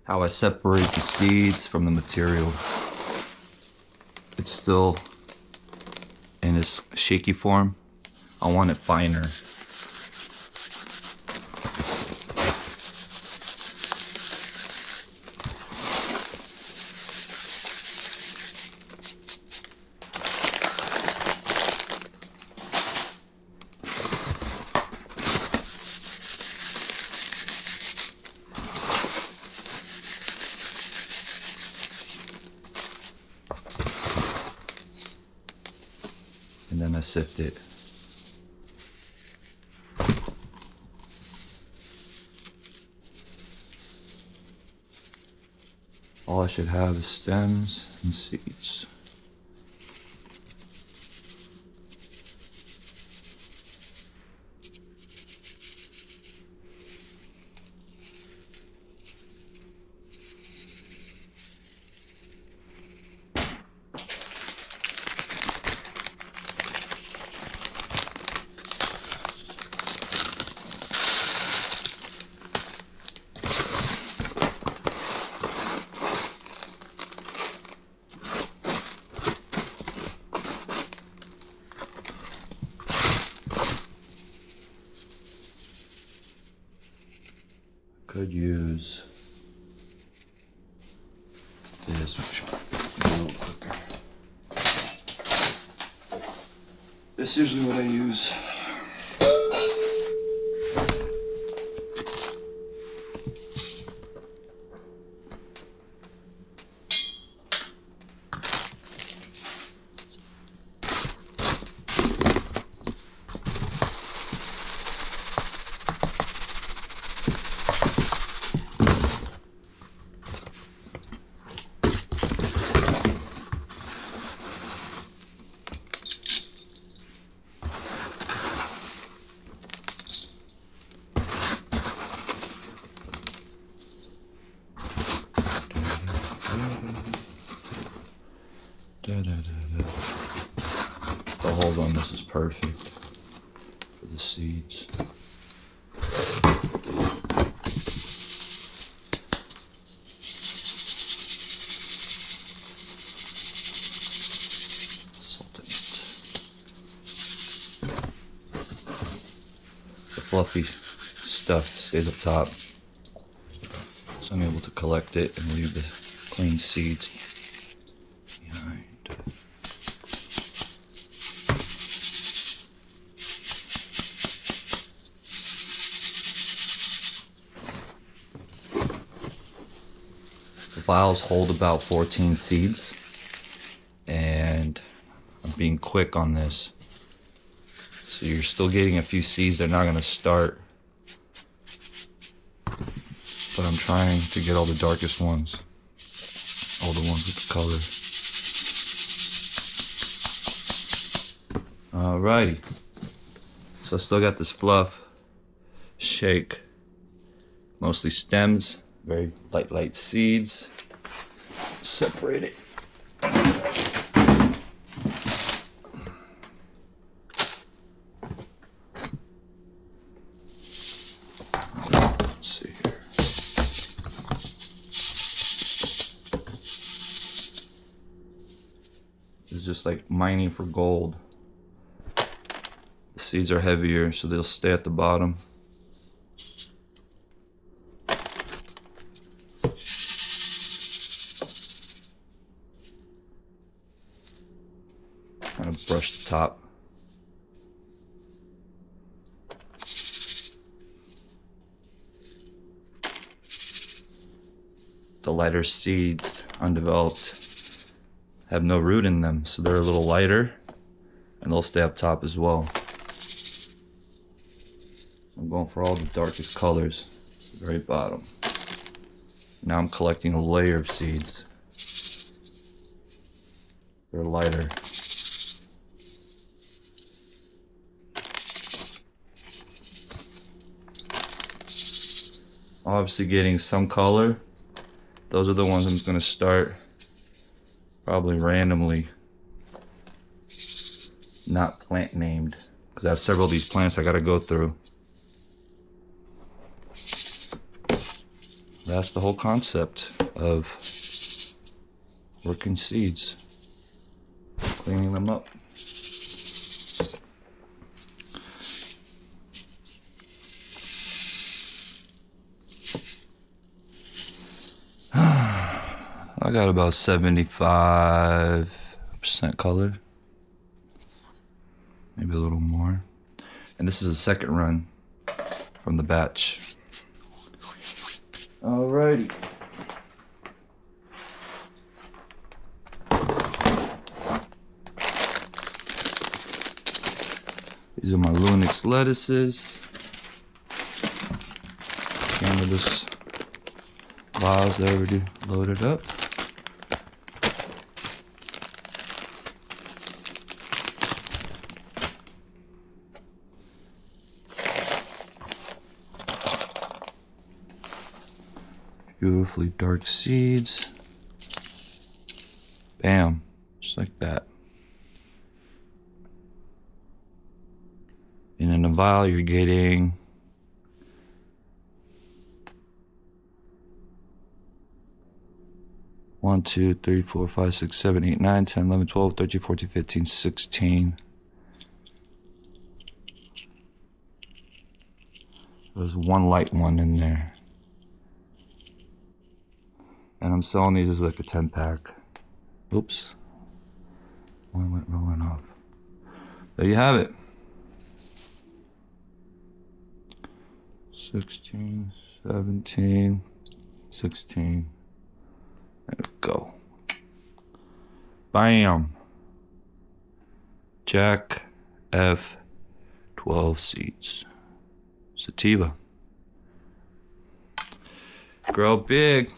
how I separate the seeds from the material. It's still in its shaky form. I want it finer. And then I sift it. All I should have is stems and seeds. Could use this, which might be a little quicker. This is usually what I use. The hold on this is perfect for the seeds. Salt in it. The fluffy stuff stays up top, so I'm able to collect it and leave the clean seeds behind. The vials hold about 14 seeds, and I'm being quick on this. So you're still getting a few seeds. They're not going to start, but I'm trying to get all the darkest ones, all the ones with the color. Alrighty, so I still got this fluff, shake, mostly stems, very light seeds. Separate it. Let's see here. It's just like mining for gold. The seeds are heavier, so they'll stay at the bottom. Kind of brush the top. The lighter seeds, undeveloped, have no root in them, so they're a little lighter and they'll stay up top as well. I'm going for all the darkest colors at the very bottom. Now I'm collecting a layer of seeds. They're lighter. Obviously getting some color. Those are the ones I'm going to start probably randomly, not plant named, because I have several of these plants I got to go through. that's the whole concept of working seeds. Cleaning them up. I got about 75% color, maybe a little more. And this is the second run from the batch. Alrighty. These are my Lunix lettuces. Cannabis vials that already loaded up. Beautifully dark seeds. Bam, just like that. And in a vial, you're getting 1, 2, 3, 4, 5, 6, 7, 8, 9, 10, 11, 12, 13, 14, 15, 16. There's one light one in there. And I'm selling these as like a 10 pack. Oops. One went rolling off. There you have it. 16, 17, 16. There we go. Bam. Jack F 12 seeds. Sativa. Grow big.